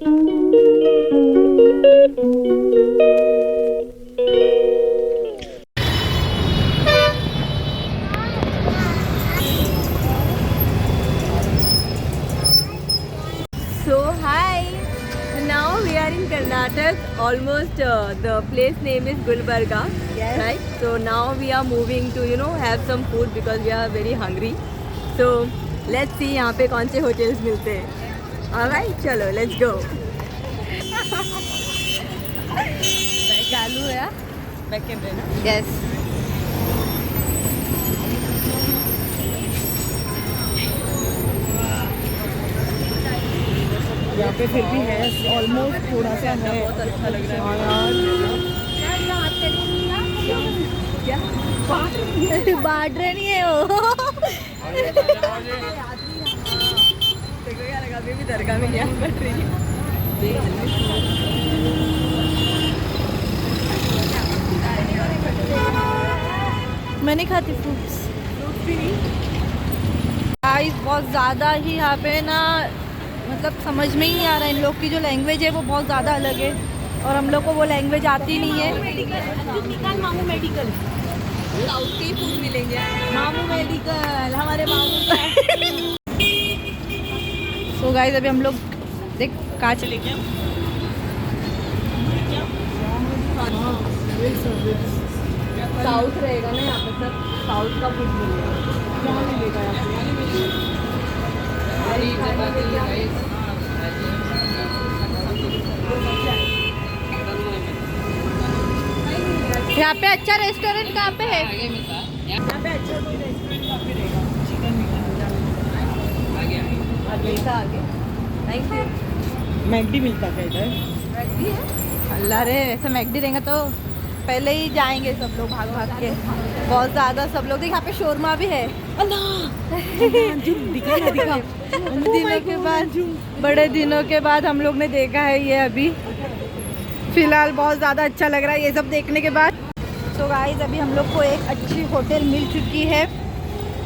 Karnataka, almost the place name is Gulbarga, yes. Right? So now we are moving to have some food because we are very hungry. So let's see यहाँ पे कौन से hotels मिलते हैं. Alright, चलो let's go. Bag चालू है? Bag कैमरे ना? Yes. यहाँ पे फिर भी है ऑलमोस्ट थोड़ा सा है. बहुत अच्छा लग रहा है यार. क्या बांट रहे नहीं है वो. देखो यार अभी भी दरगाह में क्या कर रही है. मैं नहीं खाती फ्रूट्स भी नहीं. गाइस बहुत ज़्यादा ही यहाँ पे ना मतलब समझ में ही नहीं आ रहा है. इन लोग की जो लैंग्वेज है वो बहुत ज़्यादा अलग है और हम लोग को वो लैंग्वेज आती नहीं है. मामू मेडिकल साउथ के फूड मिलेंगे. मामू मेडिकल हमारे मामू का. सो गाइस अभी हम लोग देख कहाँ चले गए. साउथ रहेगा ना यहाँ पे सर. साउथ का फूड मिलेगा. क्या मिलेगा यहाँ पे अच्छा रेस्टोरेंट कहाँ पे है? यहाँ पे अच्छा कोई रेस्टोरेंट कहाँ पे रहेगा? चिकन आगे. Thank you. मैगडी मिलता है इधर. मैगडी है? अल्लाह रे ऐसा मैगडी रहेगा तो पहले ही जाएंगे सब लोग भाग भाग के. बहुत ज़्यादा सब लोग. देख यहाँ पे शोरमा भी है. दिखा दिनों के बाद, बड़े दिनों के बाद हम लोग ने देखा है ये. अभी फ़िलहाल बहुत ज़्यादा अच्छा लग रहा है ये सब देखने के बाद. सो गाइस अभी हम लोग को एक अच्छी होटल मिल चुकी है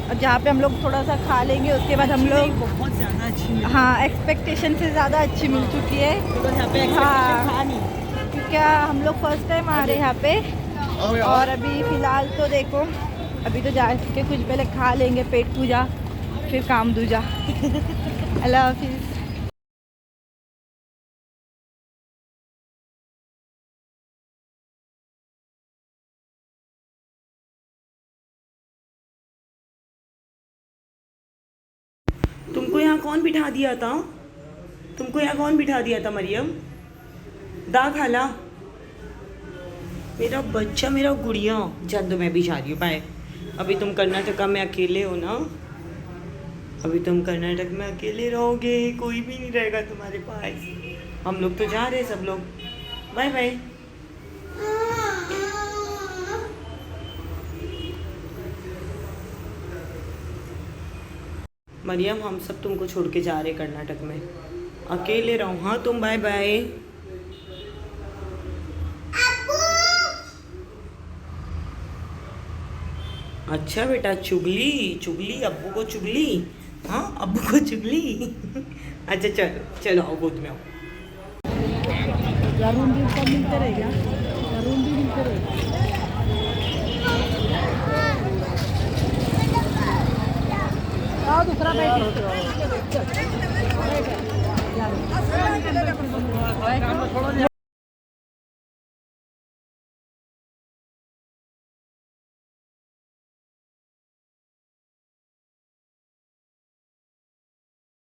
और जहाँ पे हम लोग थोड़ा सा खा लेंगे. उसके बाद हम लोग बहुत ज़्यादा अच्छी, हाँ एक्सपेक्टेशन से ज़्यादा अच्छी मिल चुकी है. हाँ क्योंकि हम लोग फर्स्ट टाइम आ रहे हैं यहाँ पे. और अभी फ़िलहाल तो देखो अभी तो जा के कुछ पहले खा लेंगे पेट पूजा फिर काम दूजा. अल्लाह हाफिज़. तुमको यहाँ कौन बिठा दिया था? तुमको यहाँ कौन बिठा दिया था मरियम? दा खाला मेरा बच्चा, मेरा गुड़िया. जान दो मैं भी जा रही हूँ. बाय. अभी तुम कर्नाटक में अकेले हो ना. अभी तुम कर्नाटक में अकेले रहोगे. कोई भी नहीं रहेगा तुम्हारे पास. हम लोग तो जा रहे हैं सब लोग. Bye bye. मरियम हम सब तुमको छोड़ के जा रहे कर्नाटक में. अकेले रहो. हाँ तुम बाय बाय. अच्छा बेटा चुगली चुगली अब्बू को चुगली. हाँ अब्बू को चुगली. अच्छा चलो चलो आओ गोद में आओ. रूम भी सब मिलते रहेगा. रूम भी मिलते रहेगा. दूसरा बैठ.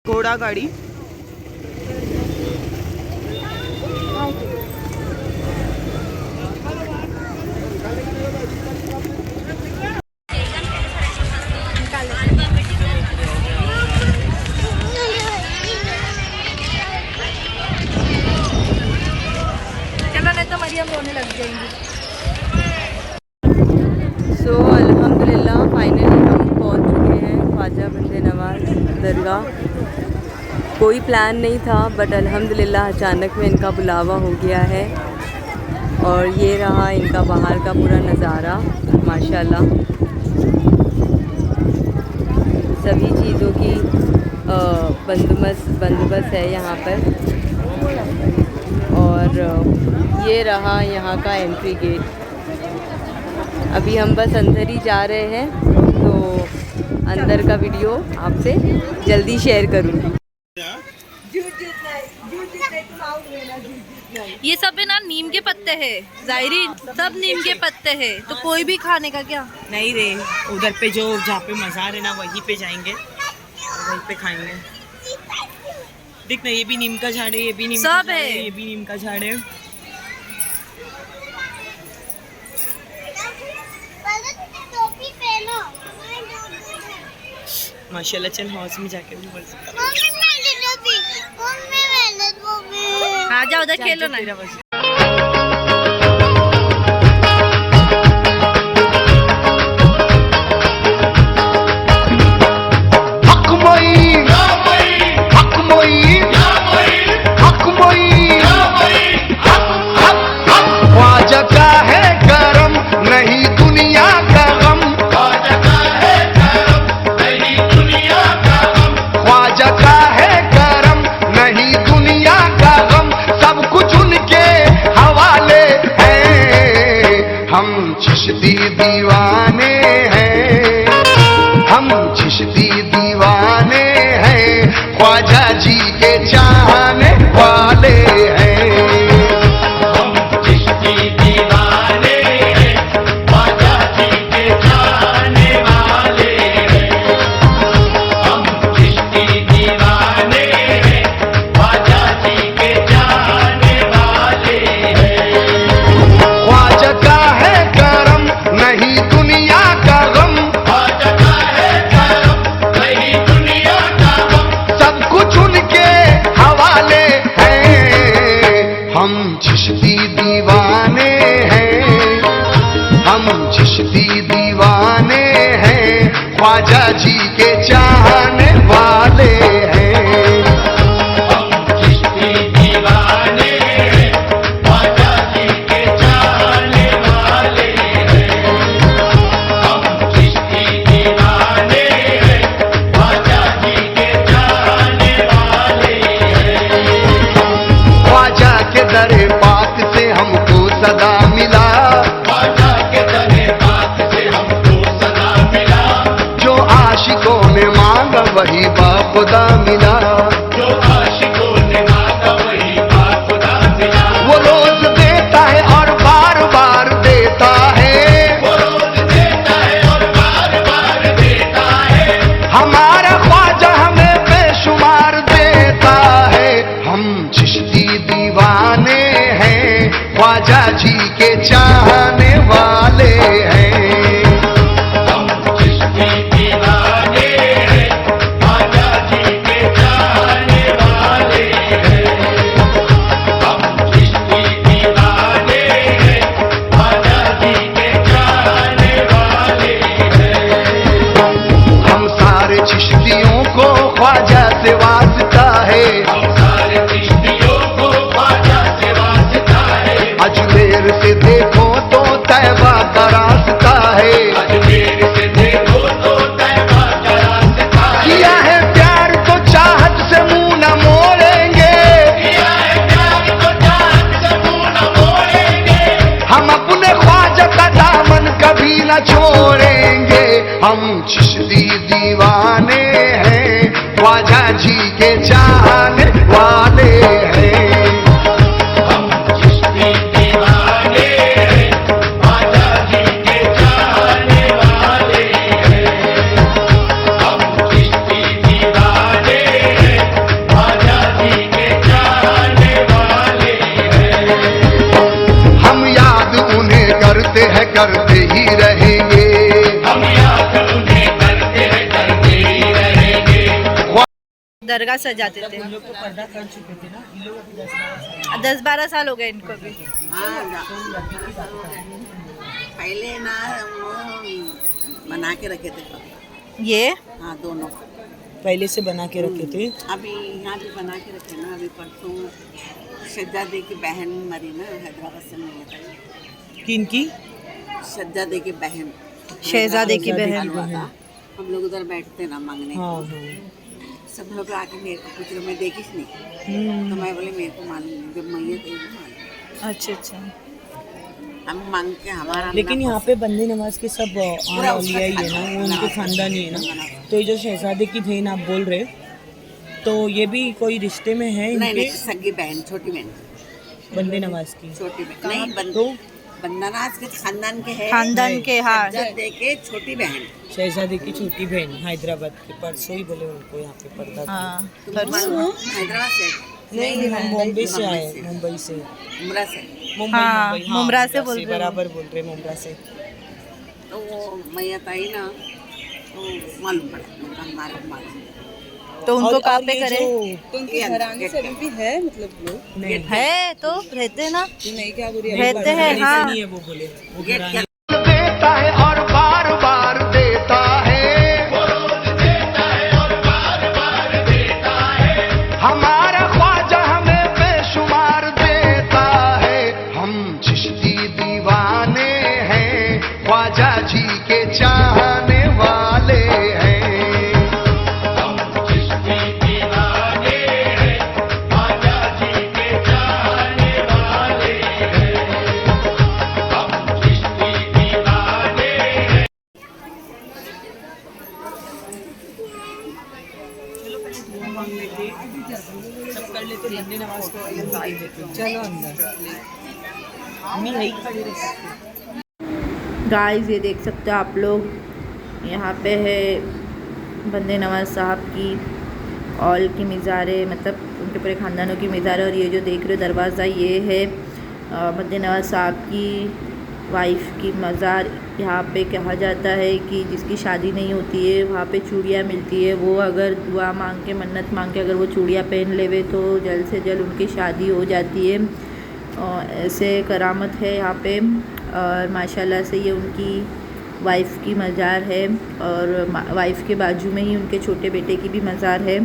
घोड़ा गाड़ी. चलो नहीं तो मरियम रोने लग जाएंगी. सो अल्हम्दुलिल्लाह फाइनली हम पहुंच चुके हैं ख्वाजा बंदे नवाज दरगाह. कोई प्लान नहीं था बट अल्हम्दुलिल्लाह अचानक में इनका बुलावा हो गया है. और ये रहा इनका बाहर का पूरा नज़ारा. माशाल्लाह सभी चीज़ों की बंदोबस्त है यहाँ पर. और ये रहा यहाँ का एंट्री गेट। अभी हम बस अंदर ही जा रहे हैं, तो अंदर का वीडियो आपसे जल्दी शेयर करूँगी। ये सब है ना नीम के पत्ते हैं जायरी, सब नीम के पत्ते हैं, तो कोई भी खाने का क्या नहीं रे, उधर पे जो जहाँ पे मज़ार है ना वहीं पे जाएंगे, वहीं पे खाएंगे। देख ना, ये भी नीम का झाड़ है, ये भी नीम का झाड़ है, ये भी नीम का झाड़ है। माशाल्लाह, चल हाउस में जाके भी बोल सकता। आ जाओ उधर खेलो ना। ख्वाजा का है करम नहीं दुनिया का गम, ख्वाजा का है करम नहीं दुनिया का गम, सब कुछ उनके हवाले हैं। हम चिश्ती दीवाने हैं, हम चिश्ती दीवाने हैं, ख्वाजा जी के चाहने वाले हैं। चिश्ती दीवाने हैं, हम चिश्ती दीवाने हैं, ख्वाजा जी के चाहने वाले हैं। हम चिश्ती दीवाने हैं, ख्वाजा जी के चाहने वाले हैं। हम चिश्ती दीवाने हैं, ख्वाजा जी के चाहने वाले हैं। ख्वाजा के दरे पाक से हमको सदा मिला, ख्वाजा के दरे पाक से हमको सदा मिला, जो आशिकों ने मांगा वही बाखुदा मिला, जो आशिकों ने मांगा वही बाखुदा मिला। वो रोज देता है और बार बार देता है, वो रोज देता है और बार बार देता है, हमारा ख्वाजा हमें बेशुमार देता है। हम चिश्ती दीवाने हैं, ख्वाजा जी के चाहने वाले हैं। हम चिश्ती दीवाने हैं, ख्वाजा जी के चाहने वाले हैं। हम चिश्ती दीवाने हैं, ख्वाजा जी के चाहने वाले हैं। हम सारे चिश्तियों को ख्वाजा से वास्ता है, हम सारे चिश्तियों को ख्वाजा से वास्ता है। अजमेर से देखो तो तैबा का रास्ता है, अजमेर से देखो तो तैबा का रास्ता है। किया है प्यार तो चाहत से मुंह न मोड़ेंगे, किया है प्यार तो चाहत से मुंह न मोड़ेंगे, हम अपने ख्वाजा का दामन कभी न छोड़ेंगे। हम चिश्ती दीवाने हैं, ख्वाजा जी के चाहने वाले हैं। हम चिश्ती दीवाने हैं, ख्वाजा जी के चाहने वाले हैं। हम चिश्ती दीवाने हैं, ख्वाजा जी के चाहने वाले हैं। हम याद उन्हें करते हैं, करते ही रहेंगे, हम याद उन्हें करते हैं, करते ही रहेंगे। दरगाह सजाते थे। हम लोग तो पर्दा कर चुके थे ना, इन लोगों को 10-12 साल हो गए इनको भी। पहले ना वो बना के रखे थे ये हाँ दोनों, पहले से बना के रखे थे। अभी यहाँ भी बना के रखे ना। अभी परसों शहजादे की बहन मरी ना, हैदराबाद से मिली था। किनकी? शहजादे की बहन, शहजादे की बहन। हुआ था। हम लोग उधर बैठते ना मांगने, हाँ हाँ। सब लोग आके मेरे को पूछ रहे, मैं देखी नहीं तो मैं बोले मेरे को मालूम नहीं, जब मैयत है वो मालूम। अच्छा अच्छा। हम मांग के हमारा लेकिन यहाँ पे बंदे नवाज के सब औलिया ही है ना, वो उनके खानदानी है ना। तो ये जो शहजादे की बहन आप बोल रहे, तो ये भी कोई रिश्ते में है नहीं इनके? नहीं, सगी बहन, छोटी बहन, बंदे नवाज की छोटी बहन नहीं, तो बंदनाज के खानदान के है, खानदान के, हाँ। सज्जादे के छोटी बहन। शहजादे की छोटी बहन हैदराबाद के, परसों ही बोले उनको यहाँ पे पर्दा था। हाँ तुम हैदराबाद से? नहीं, हम बॉम्बे से आए, मुंबई से। उमरा से। मुंबई हाँ, मुंबई, मुंब्रा से बोल रहे हो। बराबर बोल रहे, मुंब्रा से। तो वो मैयत आई ना, तो मालूम पड़ा, मतलब मालूम। तो उनको और कहाँ पे ये करे? जो- तो उनके घराने से अभी भी है, मतलब लोग नहीं है तो रहते ना, नहीं, क्या बोल रही है? रहते हैं, घराने से हाँ। नहीं है वो बोले, वो ये घराने देता है और बार बार देता है, वो रोज देता है और बार बार देता है। हमारा ख्वाजा हमें बेशुमार देता है। हम चिश्ती दीवाने हैं, ख्वाजा जी के चाहने वाले हैं। हम चिश्ती दीवाने हैं, ख्वाजा जी के चाहने वाले हैं। हम चिश्ती दीवाने हैं। सब कर लेते, बंदे नवाज को आई देते। चलो अंदर, मम्मी यही खड़ी रह सकती। गाइस ये देख सकते हो आप लोग, यहाँ पे है बंदे नवाज साहब की ऑल की मज़ारें, मतलब उनके पूरे ख़ानदानों की मज़ारें। और ये जो देख रहे हो दरवाज़ा, ये है बंदे नवाज साहब की वाइफ की मज़ार। यहाँ पे कहा जाता है कि जिसकी शादी नहीं होती है वहाँ पे चूड़ियाँ मिलती है, वो अगर दुआ मांग के, मन्नत मांग के अगर वो चूड़ियाँ पहन लेवे तो जल्द से जल्द उनकी शादी हो जाती है। और ऐसे करामत है यहाँ पे। और माशाल्लाह से ये उनकी वाइफ की मज़ार है, और वाइफ के बाजू में ही उनके छोटे बेटे की भी मज़ार है।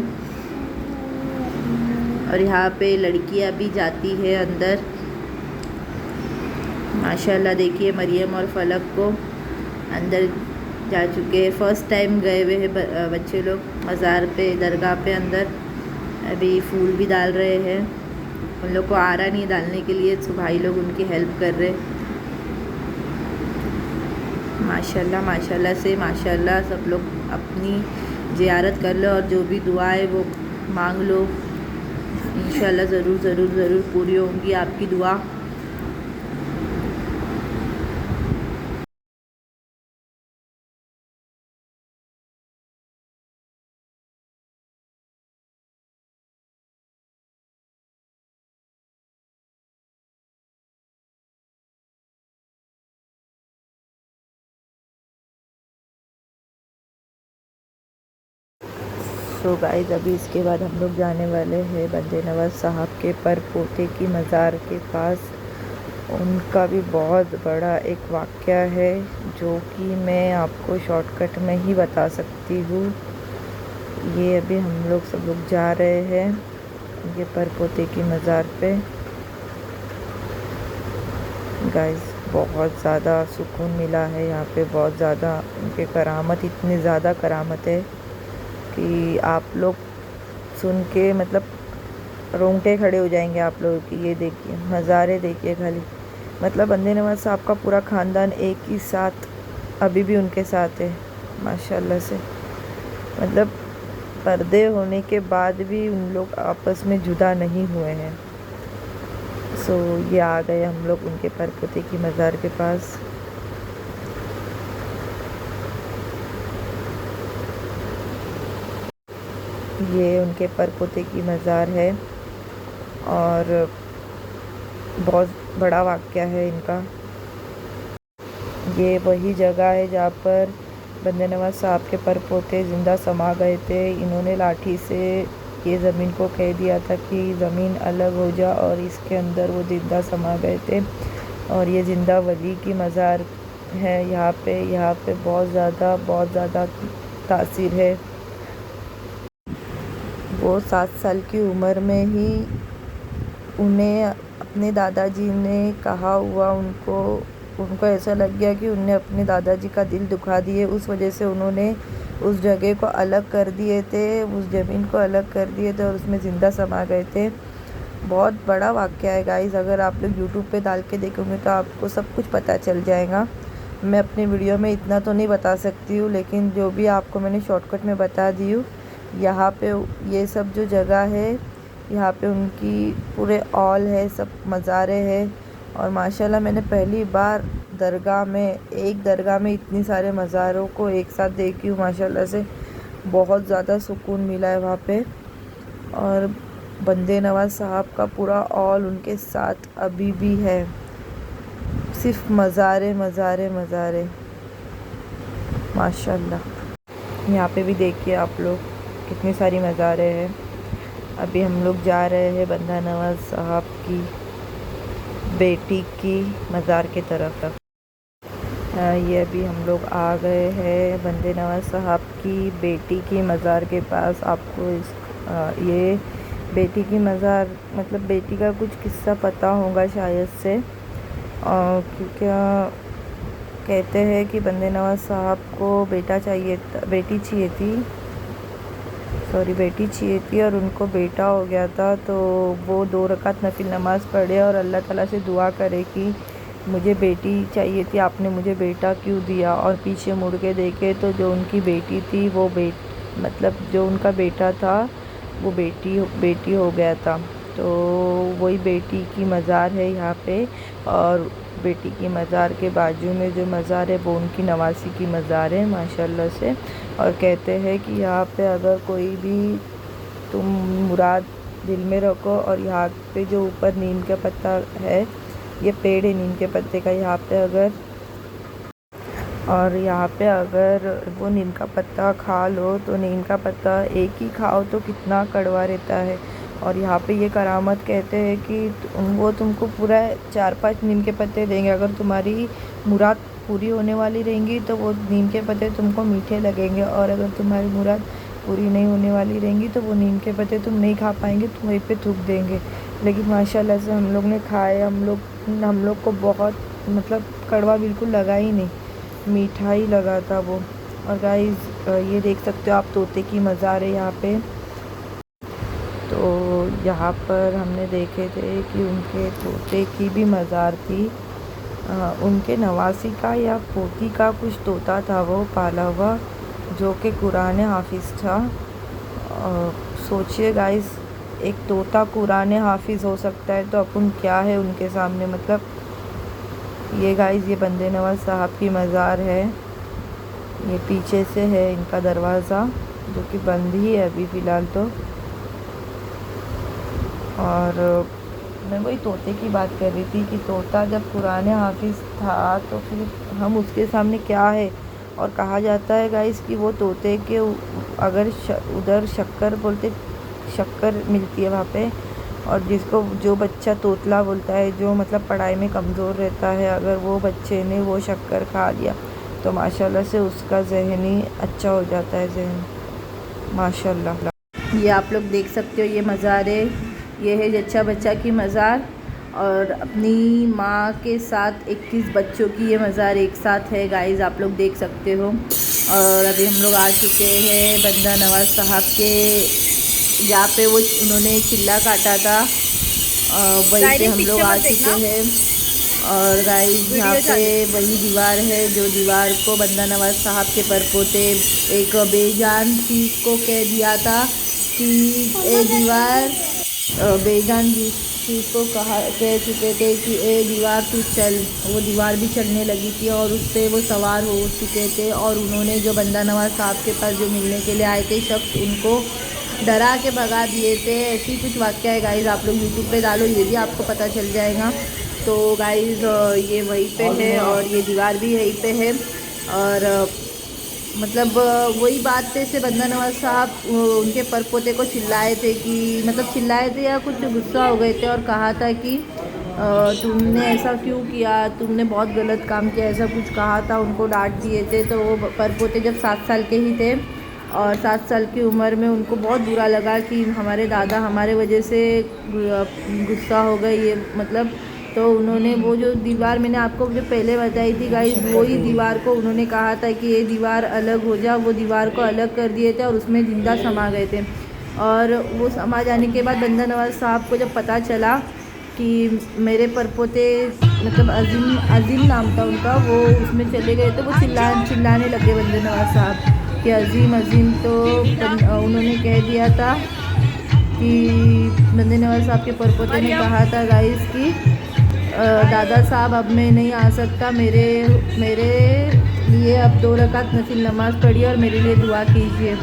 और यहाँ पे लड़कियाँ भी जाती है अंदर। माशाल्लाह देखिए मरियम और फलक को अंदर जा चुके हैं, फ़र्स्ट टाइम गए हुए हैं बच्चे लोग मज़ार पे, दरगाह पे अंदर। अभी फूल भी डाल रहे हैं, उन लोग को आ रहा नहीं डालने के लिए, तो भाई लोग उनकी हेल्प कर रहे। माशाल्लाह माशाल्लाह से माशाल्लाह, सब लोग अपनी ज़ियारत कर लो और जो भी दुआ है वो मांग लो, इंशाल्लाह ज़रूर ज़रूर ज़रूर पूरी होंगी आपकी दुआ। तो गाइस अभी इसके बाद हम लोग जाने वाले हैं बंदे नवाज साहब के पर पोते की मज़ार के पास। उनका भी बहुत बड़ा एक वाक़या है जो कि मैं आपको शॉर्टकट में ही बता सकती हूँ। ये अभी हम लोग सब लोग जा रहे हैं उनके पर पोते की मज़ार पे। गाइस बहुत ज़्यादा सुकून मिला है यहाँ पे, बहुत ज़्यादा उनके करामत, इतनी ज़्यादा करामत है कि आप लोग सुन के मतलब रोंगटे खड़े हो जाएंगे आप लोगों की। ये देखिए नज़ारे देखिए खाली, मतलब बंदे नवाज साहब का पूरा ख़ानदान एक ही साथ अभी भी उनके साथ है माशाल्लाह से। मतलब पर्दे होने के बाद भी उन लोग आपस में जुदा नहीं हुए हैं। सो ये आ गए हम लोग उनके परपोते की मज़ार के पास। ये उनके परपोते की मज़ार है और बहुत बड़ा वाक़या है इनका। ये वही जगह है जहाँ पर बंदे नवाज साहब के परपोते ज़िंदा समा गए थे। इन्होंने लाठी से ये ज़मीन को कह दिया था कि ज़मीन अलग हो जा, और इसके अंदर वो ज़िंदा समा गए थे। और ये ज़िंदा वली की मज़ार है यहाँ पे बहुत ज़्यादा तासीर है। वो 7 साल की उम्र में ही उन्हें अपने दादाजी ने कहा हुआ, उनको ऐसा लग गया कि उनने अपने दादाजी का दिल दुखा दिए, उस वजह से उन्होंने उस जगह को अलग कर दिए थे, उस ज़मीन को अलग कर दिए थे और उसमें ज़िंदा समा गए थे। बहुत बड़ा वाक़या है गाइस। अगर आप लोग यूट्यूब पे डाल के देखोगे तो आपको सब कुछ पता चल जाएगा। मैं अपने वीडियो में इतना तो नहीं बता सकती हूँ, लेकिन जो भी आपको मैंने शॉर्टकट में बता दी हूँ। यहाँ पे ये सब जो जगह है, यहाँ पे उनकी पूरे ऑल है, सब मज़ारे हैं। और माशाल्लाह मैंने पहली बार एक दरगाह में इतनी सारे मज़ारों को एक साथ देखी हूँ। माशाल्लाह से बहुत ज़्यादा सुकून मिला है वहाँ पे। और बंदे नवाज साहब का पूरा ऑल उनके साथ अभी भी है, सिर्फ मज़ारे मज़ारे मज़ारे माशाल्लाह। यहाँ पे भी देखिए आप लोग कितनी सारी मज़ारे हैं। अभी हम लोग जा रहे हैं बंदा नवाज साहब की बेटी की मज़ार की तरफ। ये अभी हम लोग आ गए हैं बंदे नवाज साहब की बेटी की मज़ार के पास। आपको ये बेटी की मज़ार मतलब बेटी का कुछ किस्सा पता होगा शायद से, क्योंकि कहते हैं कि बंदे नवाज साहब को बेटी चाहिए थी और उनको बेटा हो गया था। तो वो 2 रकात नफिल नमाज़ पढ़े और अल्लाह ताला से दुआ करे कि मुझे बेटी चाहिए थी, आपने मुझे बेटा क्यों दिया। और पीछे मुड़ के देखे तो जो उनकी बेटी थी वो मतलब जो उनका बेटा था वो बेटी हो गया था। तो वही बेटी की मज़ार है यहाँ पे। और बेटी की मज़ार के बाजू में जो मज़ार है वो उनकी नवासी की मज़ार है माशाल्लाह से। और कहते हैं कि यहाँ पे अगर कोई भी तुम मुराद दिल में रखो, और यहाँ पे जो ऊपर नीम का पत्ता है, ये पेड़ है नीम के पत्ते का, यहाँ पे अगर वो नीम का पत्ता खा लो तो नीम का पत्ता एक ही खाओ तो कितना कड़वा रहता है। और यहाँ पे ये करामत कहते हैं कि वो तुमको पूरा 4-5 नीम के पत्ते देंगे। अगर तुम्हारी मुराद पूरी होने वाली रहेंगी तो वो नीम के पत्ते तुमको मीठे लगेंगे, और अगर तुम्हारी मुराद पूरी नहीं होने वाली रहेंगी तो वो नीम के पत्ते तुम नहीं खा पाएंगे, तुम वहीं पे थूक देंगे। लेकिन माशाल्लाह से हम लोग ने खाए, हम लोग को बहुत मतलब कड़वा बिल्कुल लगा ही नहीं, मीठा ही लगा था वो। और गाइस ये देख सकते हो आप तोते की मज़ार है यहाँ पे। तो यहाँ पर हमने देखे थे कि उनके तोते की भी मज़ार थी। उनके नवासी का या पोती का कुछ तोता था वो पाला हुआ, जो कि कुरान हाफिज़ था। सोचिए गाइस, एक तोता कुरान हाफिज़ हो सकता है तो अपन क्या है उनके सामने। मतलब ये गाइस ये बंदे नवाज साहब की मज़ार है। ये पीछे से है इनका दरवाज़ा, जो कि बंद ही है अभी फ़िलहाल तो। और मैं वही तोते की बात कर रही थी कि तोता जब कुरान हाफिज़ था तो फिर हम उसके सामने क्या है। और कहा जाता है गाइस कि वो तोते के अगर उधर शक्कर मिलती है वहाँ पे, और जो बच्चा तोतला बोलता है, जो मतलब पढ़ाई में कमज़ोर रहता है, अगर वो बच्चे ने वो शक्कर खा लिया तो माशाल्लाह से उसका ज़हनी अच्छा हो जाता है, ज़हन माशाल्लाह। ये आप लोग देख सकते हो ये मज़ार है, ये है जच्चा बच्चा की मज़ार। और अपनी माँ के साथ 21 बच्चों की ये मज़ार एक साथ है गाइस, आप लोग देख सकते हो। और अभी हम लोग आ चुके हैं बंदा नवाज साहब के, जहाँ पे वो उन्होंने चिल्ला काटा था, वहीं पे हम लोग आ चुके हैं। और गाइस यहाँ पे वही दीवार है जो दीवार को बंदा नवाज साहब के परपोते एक बेजान चीज़ को कह दिया था कि ए दीवार, बेजान चीज़ को कह चुके थे कि ए दीवार तू चल। वो दीवार भी चलने लगी थी और उस पर वो सवार हो चुके थे। और उन्होंने जो बंदा नवाज साहब के पास जो मिलने के लिए आए थे शख्स, उनको डरा के भगा दिए थे। ऐसी कुछ वाक़या है गाइस, आप लोग यूट्यूब पे डालो, ये भी आपको पता चल जाएगा। तो गाइस ये वहीं पे है और ये दीवार भी यहीं पे है। और मतलब वही बात पे से बंदा नवाज साहब उनके परपोते को चिल्लाए थे कि मतलब चिल्लाए थे या कुछ गुस्सा हो गए थे और कहा था कि तुमने ऐसा क्यों किया, तुमने बहुत गलत काम किया, ऐसा कुछ कहा था, उनको डांट दिए थे। तो वो परपोते जब 7 साल के ही थे और 7 साल की उम्र में उनको बहुत बुरा लगा कि हमारे दादा हमारे वजह से गुस्सा हो गए, ये मतलब। तो उन्होंने वो जो दीवार मैंने आपको जो पहले बताई थी गाइस, वही दीवार को उन्होंने कहा था कि ये दीवार अलग हो जा, वो दीवार को अलग कर दिए थे और उसमें जिंदा समा गए थे। और वो समाज आने के बाद बंदा नवाज साहब को जब पता चला कि मेरे परपोते मतलब अजीम नाम था उनका, वो उसमें चले गए, तो वो चिल्लाने लगे बंदे नवाज साहब कि अजीम। तो उन्होंने कह दिया था कि बंदे नवाज साहब के परपोते ने कहा था गाइस कि दादा साहब अब मैं नहीं आ सकता, मेरे लिए अब 2 रकात नफिल नमाज़ पढ़िए और मेरे लिए दुआ कीजिए।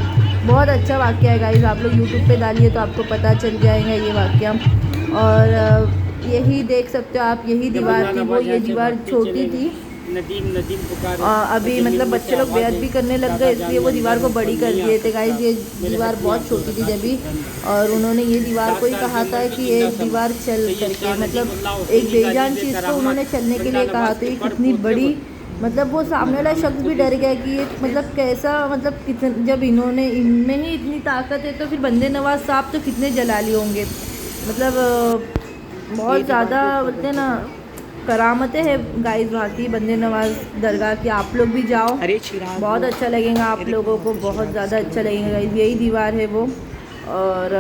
बहुत अच्छा वाक़या है गाइस, आप लोग यूट्यूब पे डालिए तो आपको पता चल जाएगा ये वाक़या। और यही देख सकते हो आप, यही दीवार थी वो, ये दीवार छोटी थी अभी मतलब बच्चे लोग बेअद भी करने लग गए, इसलिए वो दीवार को बड़ी कर दिए थे गाइस। ये दीवार बहुत छोटी थी जब भी, और उन्होंने ये दीवार को ही कहा था कि एक दीवार चल करके, मतलब एक बेजान चीज़ को उन्होंने चलने के लिए कहा। तो ये कितनी बड़ी, मतलब वो सामने वाला शख्स भी डर गया कि ये मतलब कैसा, मतलब जब इनमें ही इतनी ताकत है तो फिर बंदे नवाज साहब तो कितने जलाली होंगे। मतलब बहुत ज़्यादा बोलते ना करामतें हैं गाइस वहाँ की, बंदे नवाज दरगाह की। आप लोग भी जाओ, बहुत अच्छा लगेगा आप लोगों को, बहुत ज़्यादा अच्छा लगेगा गाइस। यही दीवार है वो, और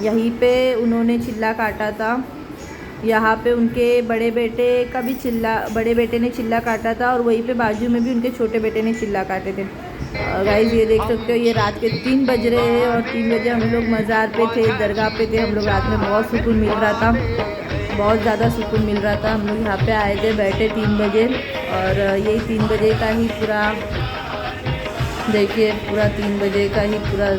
यहीं पे उन्होंने चिल्ला काटा था। यहाँ पे उनके बड़े बेटे ने चिल्ला काटा था, और वहीं पे बाजू में भी उनके छोटे बेटे ने चिल्ला काटे थे। गाइस ये देख सकते हो, ये रात के 3 बज रहे हैं और 3 बजे हम लोग मज़ार पे थे, दरगाह पे थे। हम लोग रात में बहुत सुकून मिल रहा था, बहुत ज़्यादा सुकून मिल रहा था। हम लोग यहाँ पे आए थे, बैठे 3 बजे, और यही 3 बजे का ही पूरा देखिए, पूरा 3 बजे का ही पूरा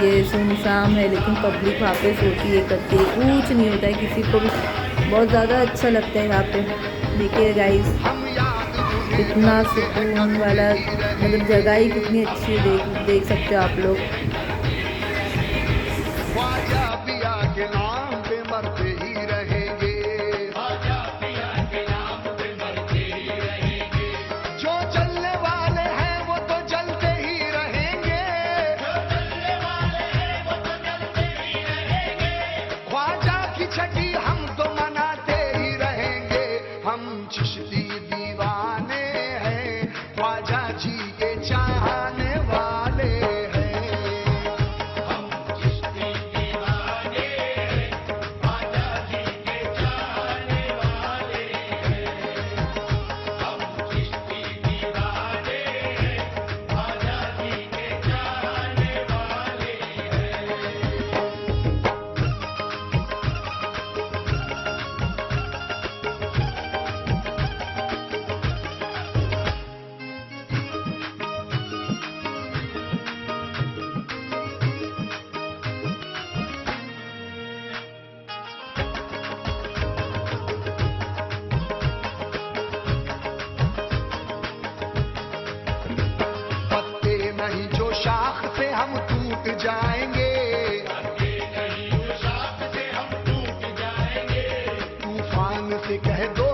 ये सुनसान है, लेकिन पब्लिक वहाँ पे सोती है, करती है, कुछ नहीं होता है किसी को भी। बहुत ज़्यादा अच्छा लगता है यहाँ पे। देखिए गाइस कितना सुकून वाला, मतलब जगह ही कितनी अच्छी है, देख सकते हो आप लोग। चिश्ती दीवाने हैं, ख्वाजा जी के चाहने वाले हैं। हम चिश्ती दीवाने हैं, ख्वाजा जी के चाहने वाले हैं। हम चिश्ती दीवाने हैं, ख्वाजा जी के चाहने वाले शाख से हम टूट जाएंगे, शाख से हम टूट जाएंगे। तूफान से कह दो